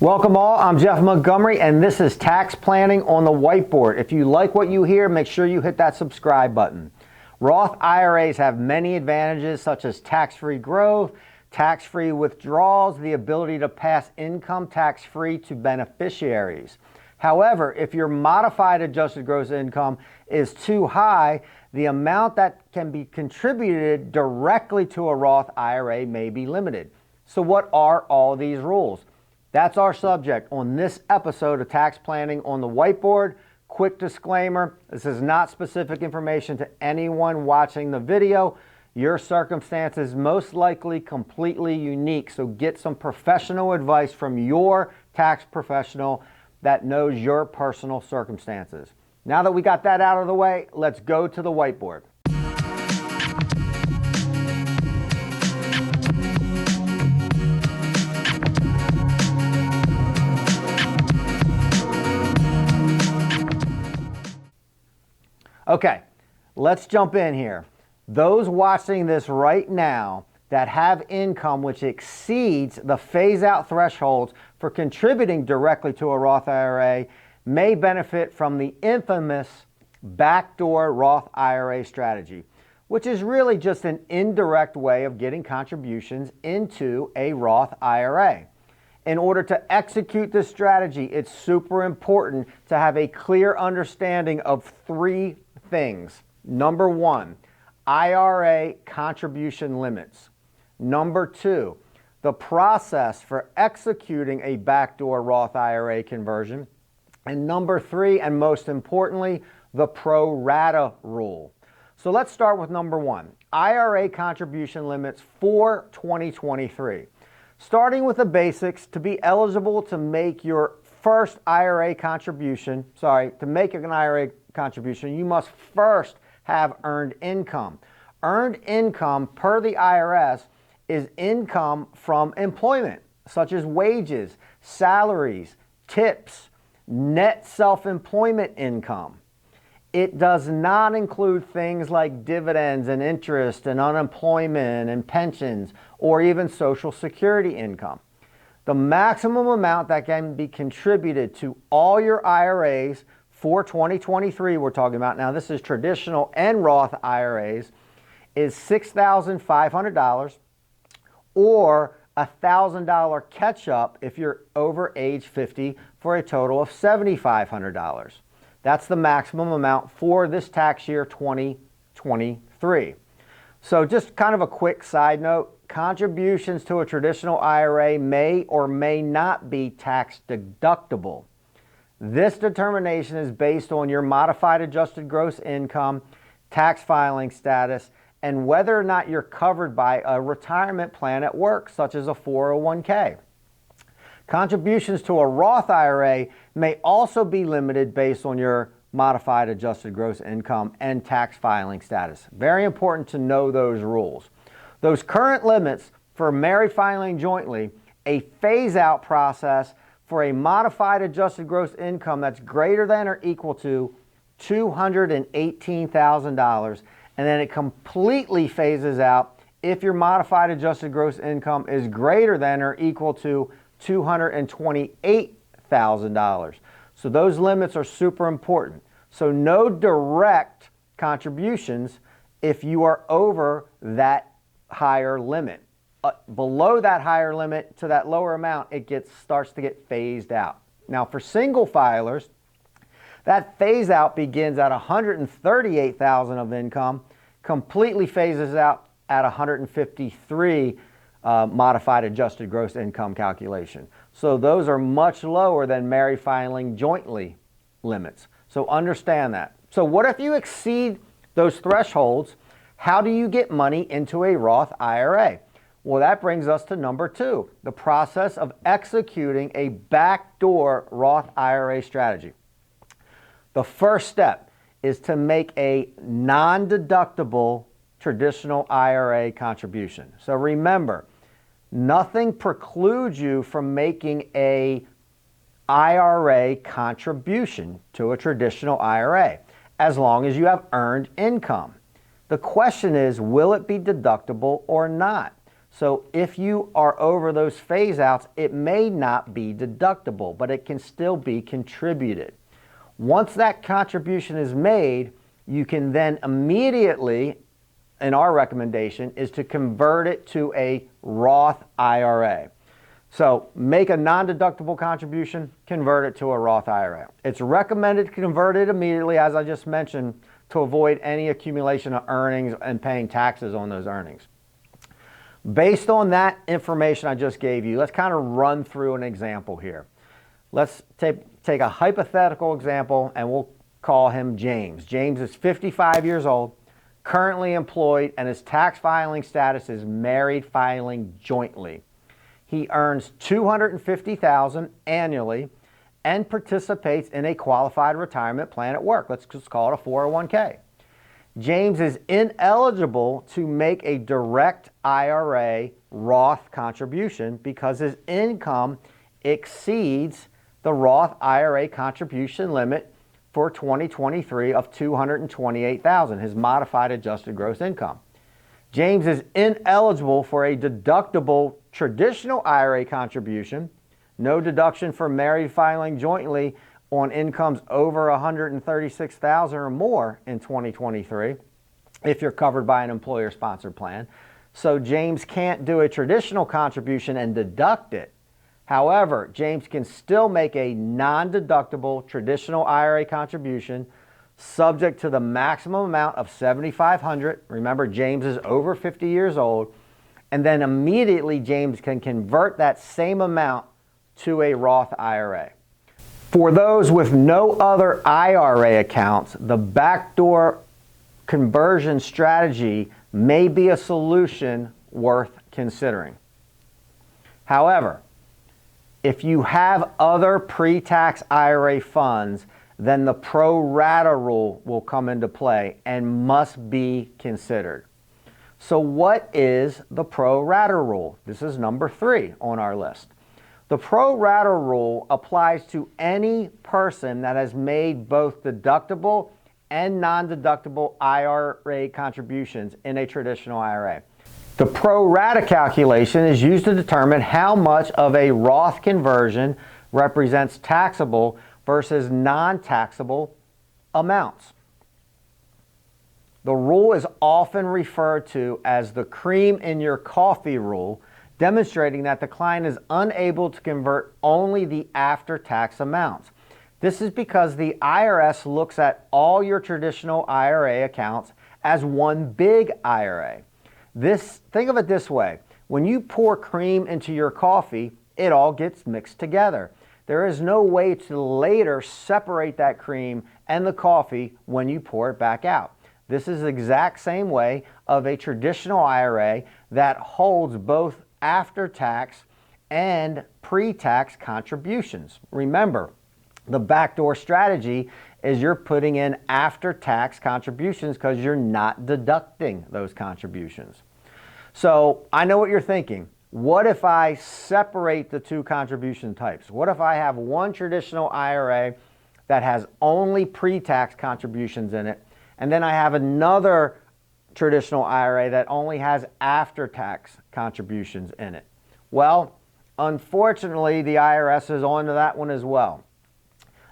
Welcome all, I'm Jeff Montgomery and this is Tax Planning on the Whiteboard. If you like what you hear, make sure you hit that subscribe button. Roth IRAs have many advantages such as tax-free growth, tax-free withdrawals, the ability to pass income tax-free to beneficiaries. However, if your modified adjusted gross income is too high, the amount that can be contributed directly to a Roth IRA may be limited. So what are all these rules? That's our subject on this episode of Tax Planning on the Whiteboard. Quick disclaimer, this is not specific information to anyone watching the video. Your circumstances most likely completely unique, so get some professional advice from your tax professional that knows your personal circumstances. Now that we got that out of the way, let's go to the whiteboard. Okay, let's jump in here. Those watching this right now that have income which exceeds the phase-out thresholds for contributing directly to a Roth IRA may benefit from the infamous Backdoor Roth IRA strategy, which is really just an indirect way of getting contributions into a Roth IRA. In order to execute this strategy, it's super important to have a clear understanding of three things. Number one, IRA contribution limits. Number two, the process for executing a backdoor Roth IRA conversion. And number three, and most importantly, the pro-rata rule. So let's start with number one, IRA contribution limits for 2023. Starting with the basics, to be eligible to make your first IRA contribution, to make an IRA contribution, you must first have earned income. Earned income per the IRS is income from employment, such as wages, salaries, tips, net self-employment income. It does not include things like dividends and interest and unemployment and pensions or even Social Security income. The maximum amount that can be contributed to all your IRAs for 2023, we're talking about now, this is traditional and Roth IRAs, is $6,500 or $1,000 catch-up if you're over age 50 for a total of $7,500. That's the maximum amount for this tax year 2023. So just kind of a quick side note, contributions to a traditional IRA may or may not be tax deductible. This determination is based on your modified adjusted gross income, tax filing status, and whether or not you're covered by a retirement plan at work, such as a 401k. Contributions to a Roth IRA may also be limited based on your modified adjusted gross income and tax filing status. Very important to know those rules. Those current limits for married filing jointly, a phase-out process for a modified adjusted gross income that's greater than or equal to $218,000, and then it completely phases out if your modified adjusted gross income is greater than or equal to $228,000. So those limits are super important. So no direct contributions if you are over that higher limit. Below that higher limit to that lower amount, it starts to get phased out. Now for single filers, that phase out begins at $138,000 of income, completely phases out at $153,000 modified adjusted gross income calculation. So those are much lower than married filing jointly limits. So understand that. So what if you exceed those thresholds? How do you get money into a Roth IRA? Well, that brings us to number two, the process of executing a backdoor Roth IRA strategy. The first step is to make a non-deductible traditional IRA contribution. So remember, nothing precludes you from making a IRA contribution to a traditional IRA as long as you have earned income. The question is, will it be deductible or not? So if you are over those phase outs, it may not be deductible, but it can still be contributed. Once that contribution is made, you can then immediately, and our recommendation is to convert it to a Roth IRA. So make a non-deductible contribution, convert it to a Roth IRA. It's recommended to convert it immediately, as I just mentioned, to avoid any accumulation of earnings and paying taxes on those earnings. Based on that information I just gave you, let's kind of run through an example here. Let's take a hypothetical example, and we'll call him James. James is 55 years old, currently employed, and his tax filing status is married filing jointly. He earns $250,000 annually and participates in a qualified retirement plan at work. Let's just call it a 401k. James is ineligible to make a direct IRA Roth contribution because his income exceeds the Roth IRA contribution limit for 2023 of $228,000, his modified adjusted gross income. James is ineligible for a deductible traditional IRA contribution, no deduction for married filing jointly on incomes over $136,000 or more in 2023 if you're covered by an employer-sponsored plan. So James can't do a traditional contribution and deduct it. However, James can still make a non-deductible traditional IRA contribution subject to the maximum amount of $7,500. Remember, James is over 50 years old. And then immediately James can convert that same amount to a Roth IRA. For those with no other IRA accounts, the backdoor conversion strategy may be a solution worth considering. However, if you have other pre-tax IRA funds, then the pro-rata rule will come into play and must be considered. So what is the pro-rata rule? This is number 3 on our list. The pro-rata rule applies to any person that has made both deductible and non-deductible IRA contributions in a traditional IRA. The pro-rata calculation is used to determine how much of a Roth conversion represents taxable versus non-taxable amounts. The rule is often referred to as the cream in your coffee rule, demonstrating that the client is unable to convert only the after-tax amounts. This is because the IRS looks at all your traditional IRA accounts as one big IRA. Think of it this way. When you pour cream into your coffee, it all gets mixed together. There is no way to later separate that cream and the coffee when you pour it back out. This is the exact same way of a traditional IRA that holds both after-tax and pre-tax contributions. Remember, the backdoor strategy is you're putting in after-tax contributions because you're not deducting those contributions. So I know what you're thinking. What if I separate the two contribution types? What if I have one traditional IRA that has only pre-tax contributions in it, and then I have another traditional IRA that only has after-tax contributions in it? Well, unfortunately, the IRS is onto that one as well.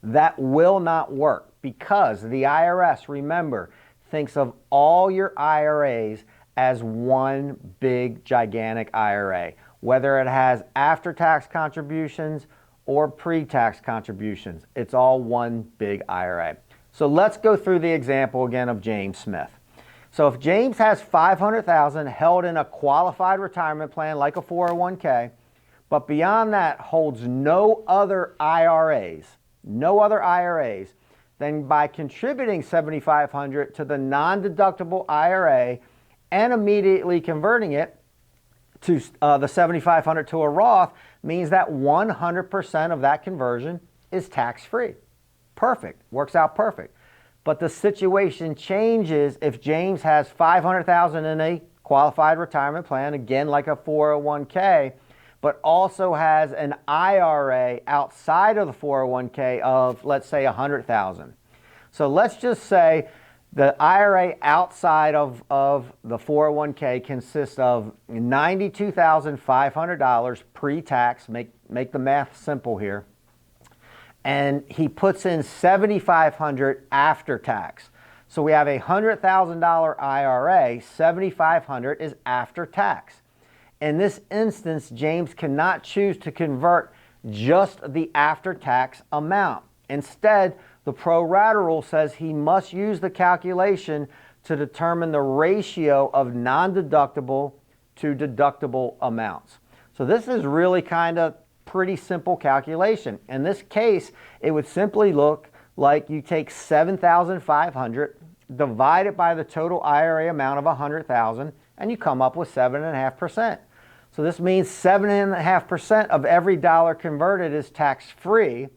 That will not work because the IRS, remember, thinks of all your IRAs as one big, gigantic IRA, whether it has after-tax contributions or pre-tax contributions. It's all one big IRA. So let's go through the example again of James Smith. So if James has $500,000 held in a qualified retirement plan like a 401k, but beyond that holds no other IRAs, then by contributing $7,500 to the non-deductible IRA and immediately converting it to the $7,500 to a Roth means that 100% of that conversion is tax-free. Perfect. Works out perfect. But the situation changes if James has $500,000 in a qualified retirement plan, again like a 401k, but also has an IRA outside of the 401k of, let's say, $100,000. So let's just say The IRA outside of the 401k consists of $92,500 pre-tax, make the math simple here, and he puts in $7,500 after tax. So we have a $100,000 IRA, $7,500 is after tax. In this instance, James cannot choose to convert just the after-tax amount. Instead, the pro-rata rule says he must use the calculation to determine the ratio of non-deductible to deductible amounts. So this is really kind of pretty simple calculation. In this case, it would simply look like you take $7,500, divide it by the total IRA amount of $100,000, and you come up with 7.5%. So this means 7.5% of every dollar converted is tax-free,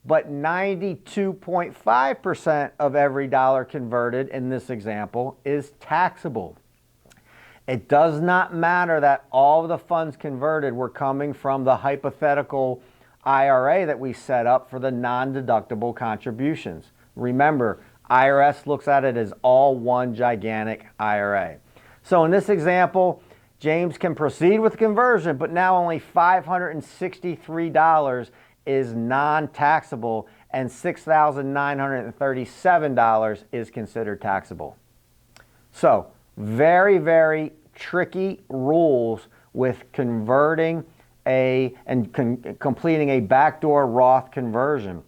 but 92.5% of every dollar converted in this example is taxable. It does not matter that all of the funds converted were coming from the hypothetical IRA that we set up for the non-deductible contributions. Remember, IRS looks at it as all one gigantic IRA. So in this example, James can proceed with conversion, but now only $563 is non-taxable and $6,937 is considered taxable. So very, very tricky rules with converting completing a backdoor Roth conversion.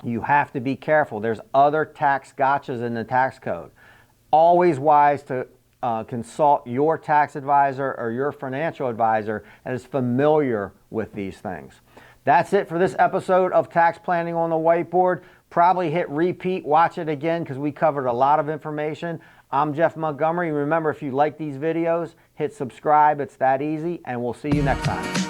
You have to be careful. There's other tax gotchas in the tax code. Always wise to consult your tax advisor or your financial advisor that is familiar with these things. That's it for this episode of Tax Planning on the Whiteboard. Probably hit repeat, watch it again because we covered a lot of information. I'm Jeff Montgomery. Remember, if you like these videos, hit subscribe. It's that easy, and we'll see you next time.